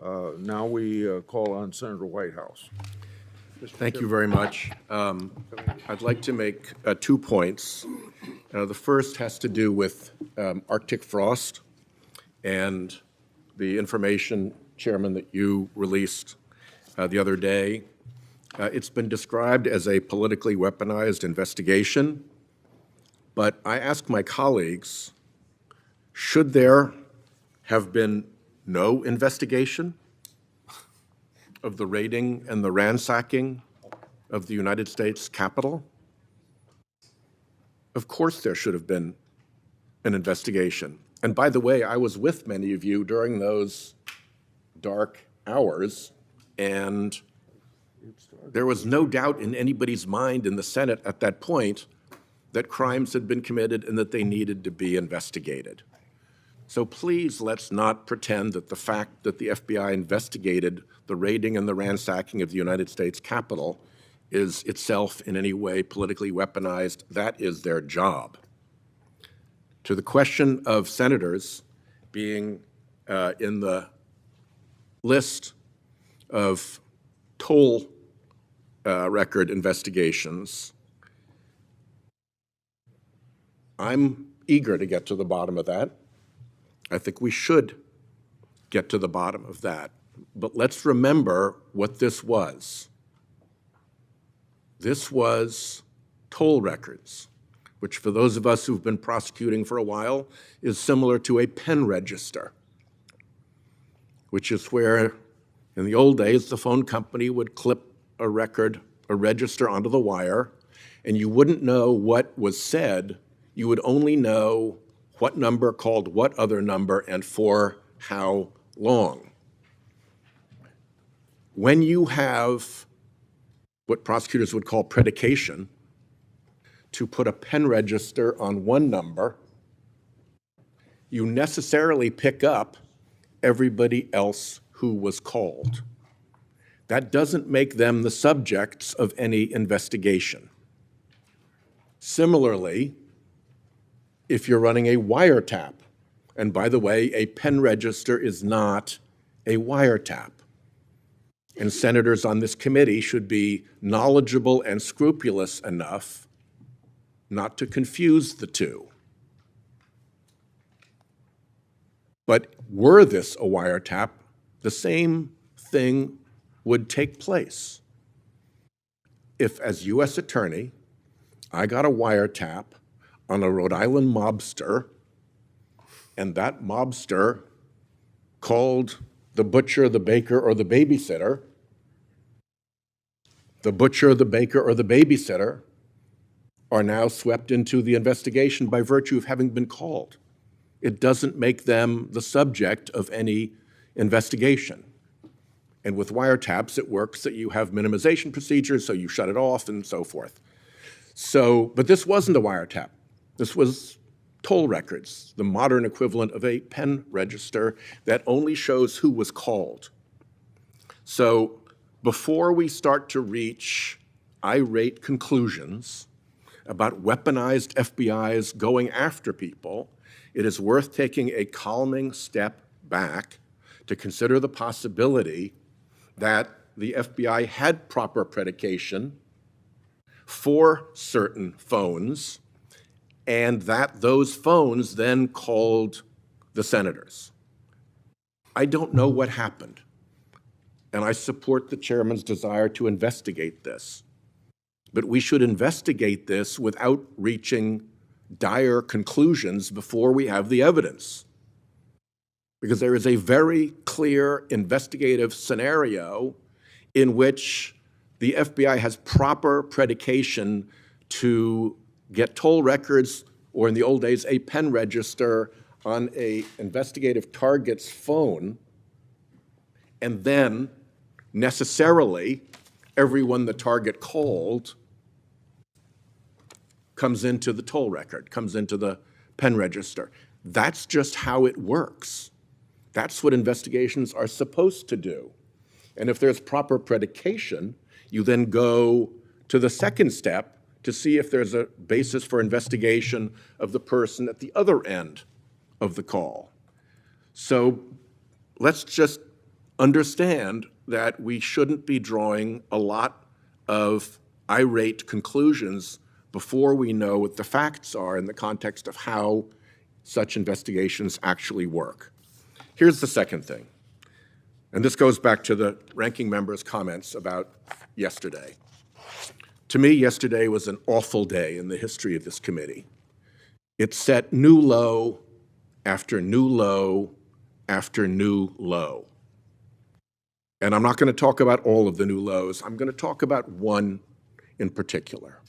Now we call on Senator Whitehouse. Thank you very much. I'd like to make 2 points. The first has to do with Arctic frost and the information, Chairman, that you released the other day. It's been described as a politically weaponized investigation, but I ask my colleagues, should there have been no investigation of the raiding and the ransacking of the United States Capitol? Of course there should have been an investigation. And by the way, I was with many of you during those dark hours, and there was no doubt in anybody's mind in the Senate at that point that crimes had been committed and that they needed to be investigated. So please, let's not pretend that the fact that the FBI investigated the raiding and the ransacking of the United States Capitol is itself in any way politically weaponized. That is their job. To the question of senators being in the list of toll record investigations, I'm eager to get to the bottom of that. I think we should get to the bottom of that. But let's remember what this was. This was toll records, which for those of us who've been prosecuting for a while is similar to a pen register, which is where in the old days the phone company would clip a register onto the wire, and you wouldn't know what was said. You would only know what number called what other number and for how long. When you have what prosecutors would call predication, to put a pen register on one number, you necessarily pick up everybody else who was called. That doesn't make them the subjects of any investigation. Similarly, if you're running a wiretap, and by the way, a pen register is not a wiretap, and senators on this committee should be knowledgeable and scrupulous enough not to confuse the two. But were this a wiretap, the same thing would take place. If, as U.S. Attorney, I got a wiretap on a Rhode Island mobster, and that mobster called the butcher, the baker, or the babysitter, the butcher, the baker, or the babysitter are now swept into the investigation by virtue of having been called. It doesn't make them the subject of any investigation. And with wiretaps, it works that you have minimization procedures, so you shut it off and so forth. But this wasn't a wiretap. This was toll records, the modern equivalent of a pen register that only shows who was called. So before we start to reach irate conclusions about weaponized FBIs going after people, it is worth taking a calming step back to consider the possibility that the FBI had proper predication for certain phones, and that those phones then called the senators. I don't know what happened, and I support the chairman's desire to investigate this. But we should investigate this without reaching dire conclusions before we have the evidence. Because there is a very clear investigative scenario in which the FBI has proper predication to get toll records, or in the old days, a pen register on an investigative target's phone, and then necessarily everyone the target called comes into the toll record, comes into the pen register. That's just how it works. That's what investigations are supposed to do. And if there's proper predication, you then go to the second step to see if there's a basis for investigation of the person at the other end of the call. So let's just understand that we shouldn't be drawing a lot of irate conclusions before we know what the facts are in the context of how such investigations actually work. Here's the second thing, and this goes back to the ranking member's comments about yesterday. To me, yesterday was an awful day in the history of this committee. It set new low after new low after new low. And I'm not going to talk about all of the new lows. I'm going to talk about one in particular.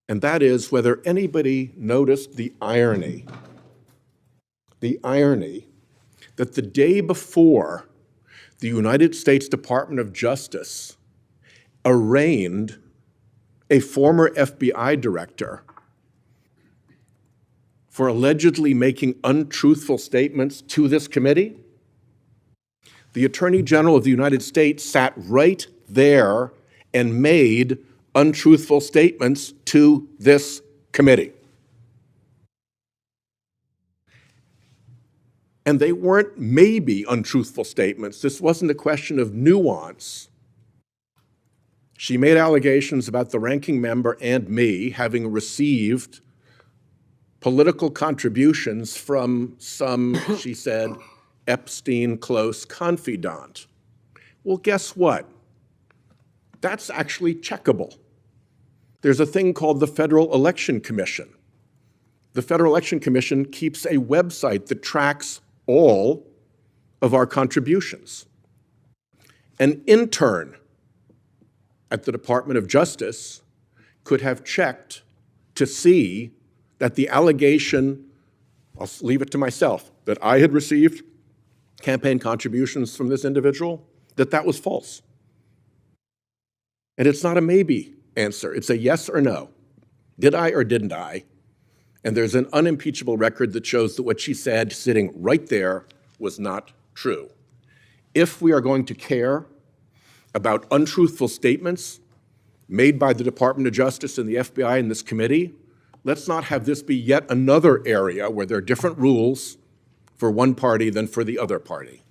And that is whether anybody noticed the irony that the day before the United States Department of Justice arraigned a former FBI director for allegedly making untruthful statements to this committee, the Attorney General of the United States sat right there and made untruthful statements to this committee. And they weren't maybe untruthful statements. This wasn't a question of nuance. She made allegations about the ranking member and me having received political contributions from some, she said, Epstein close confidant. Well, guess what? That's actually checkable. There's a thing called the Federal Election Commission. The Federal Election Commission keeps a website that tracks all of our contributions. An intern at the Department of Justice could have checked to see that the allegation, I'll leave it to myself, that I had received campaign contributions from this individual, that was false. And it's not a maybe answer, it's a yes or no. Did I or didn't I? And there's an unimpeachable record that shows that what she said sitting right there was not true. If we are going to care about untruthful statements made by the Department of Justice and the FBI in this committee, let's not have this be yet another area where there are different rules for one party than for the other party.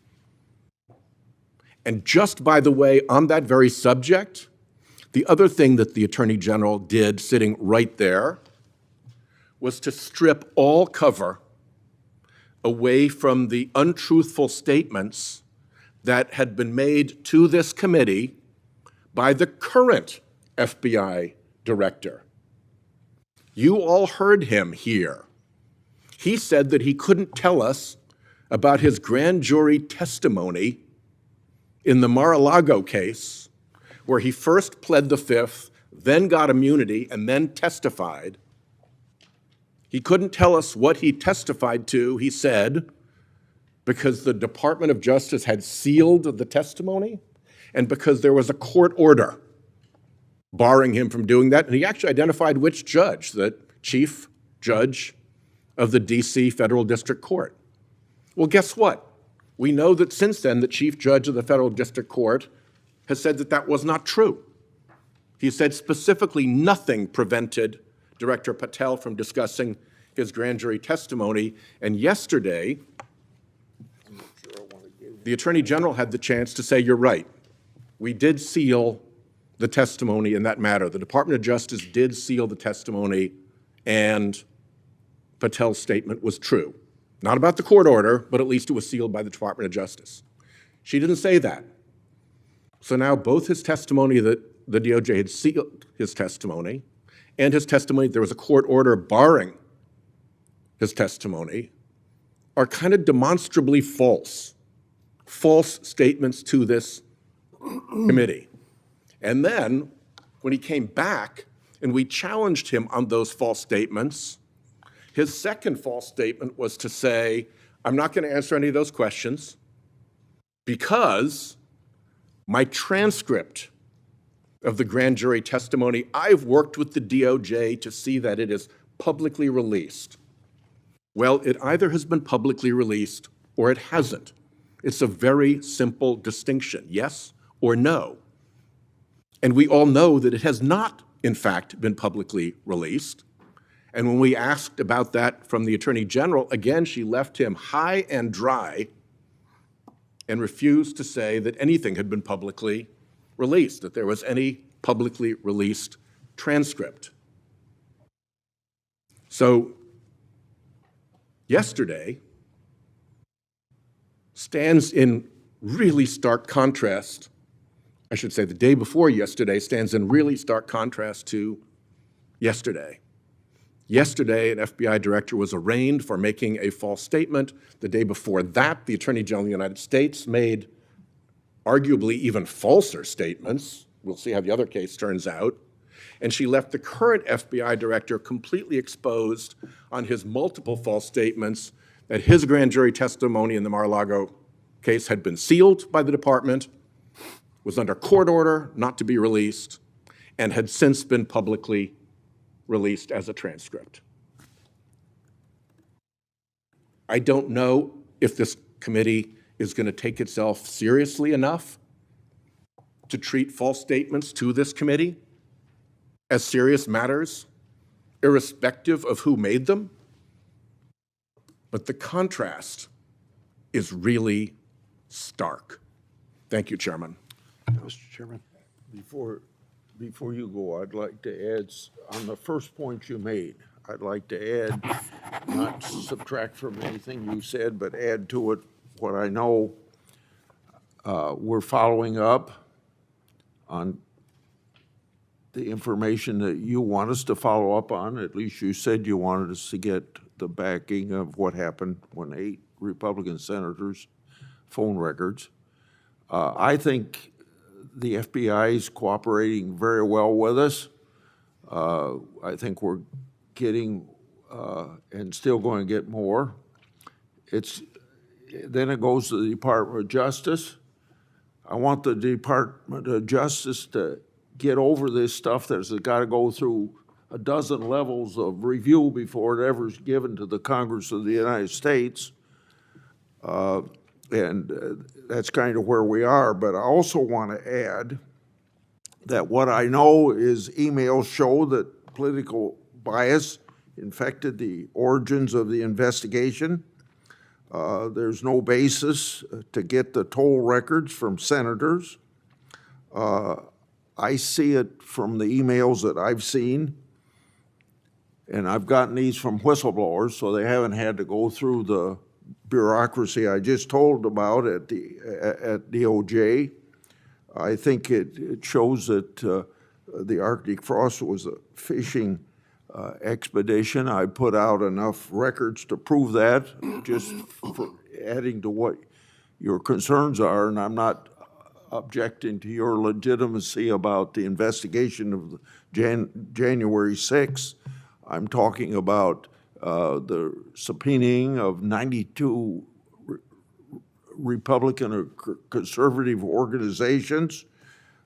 And just by the way, on that very subject, the other thing that the Attorney General did sitting right there was to strip all cover away from the untruthful statements that had been made to this committee by the current FBI director. You all heard him here. He said that he couldn't tell us about his grand jury testimony in the Mar-a-Lago case, where he first pled the Fifth, then got immunity, and then testified. He couldn't tell us what he testified to, he said, because the Department of Justice had sealed the testimony and because there was a court order barring him from doing that. And he actually identified which judge, the chief judge of the D.C. Federal District Court. Well, guess what? We know that since then, the chief judge of the Federal District Court has said that that was not true. He said specifically nothing prevented Director Patel from discussing his grand jury testimony. And yesterday, the Attorney General had the chance to say, you're right. We did seal the testimony in that matter. The Department of Justice did seal the testimony, and Patel's statement was true. Not about the court order, but at least it was sealed by the Department of Justice. She didn't say that. So now both his testimony that the DOJ had sealed his testimony and his testimony there was a court order barring his testimony are kind of demonstrably false statements to this committee. And then when he came back and we challenged him on those false statements, his second false statement was to say, I'm not going to answer any of those questions because my transcript of the grand jury testimony, I've worked with the DOJ to see that it is publicly released. Well, it either has been publicly released or it hasn't. It's a very simple distinction, yes or no. And we all know that it has not, in fact, been publicly released. And when we asked about that from the Attorney General, again, she left him high and dry and refused to say that anything had been publicly released, that there was any publicly released transcript. So yesterday stands in really stark contrast, I should say the day before yesterday stands in really stark contrast to yesterday. Yesterday, an FBI director was arraigned for making a false statement. The day before that, the Attorney General of the United States made arguably even falser statements. We'll see how the other case turns out. And she left the current FBI director completely exposed on his multiple false statements that his grand jury testimony in the Mar-a-Lago case had been sealed by the department, was under court order not to be released, and had since been publicly released as a transcript. I don't know if this committee is going to take itself seriously enough to treat false statements to this committee as serious matters, irrespective of who made them. But the contrast is really stark. Thank you, Chairman. Mr. Chairman. Before you go, I'd like to add, on the first point you made, I'd like to add, not subtract from anything you said, but add to it what I know. We're following up on the information that you want us to follow up on. At least you said you wanted us to get the backing of what happened when 8 Republican senators' phone records. I think the FBI is cooperating very well with us. I think we're getting and still going to get more. Then it goes to the Department of Justice. I want the Department of Justice to get over this stuff that's got to go through a dozen levels of review before it ever is given to the Congress of the United States. And that's kind of where we are. But I also want to add that what I know is emails show that political bias infected the origins of the investigation. There's no basis to get the toll records from senators. I see it from the emails that I've seen, and I've gotten these from whistleblowers, so they haven't had to go through the bureaucracy I just told about at DOJ. I think it shows that the Arctic Frost was a fishing expedition. I put out enough records to prove that, just for adding to what your concerns are, and I'm not objecting to your legitimacy about the investigation of January 6th. I'm talking about the subpoenaing of 92 Republican or conservative organizations,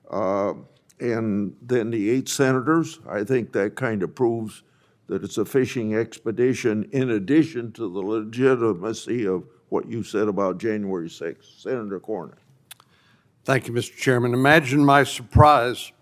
and then the 8 senators. I think that kind of proves that it's a fishing expedition in addition to the legitimacy of what you said about January 6th. Senator Cornyn. Thank you, Mr. Chairman. Imagine my surprise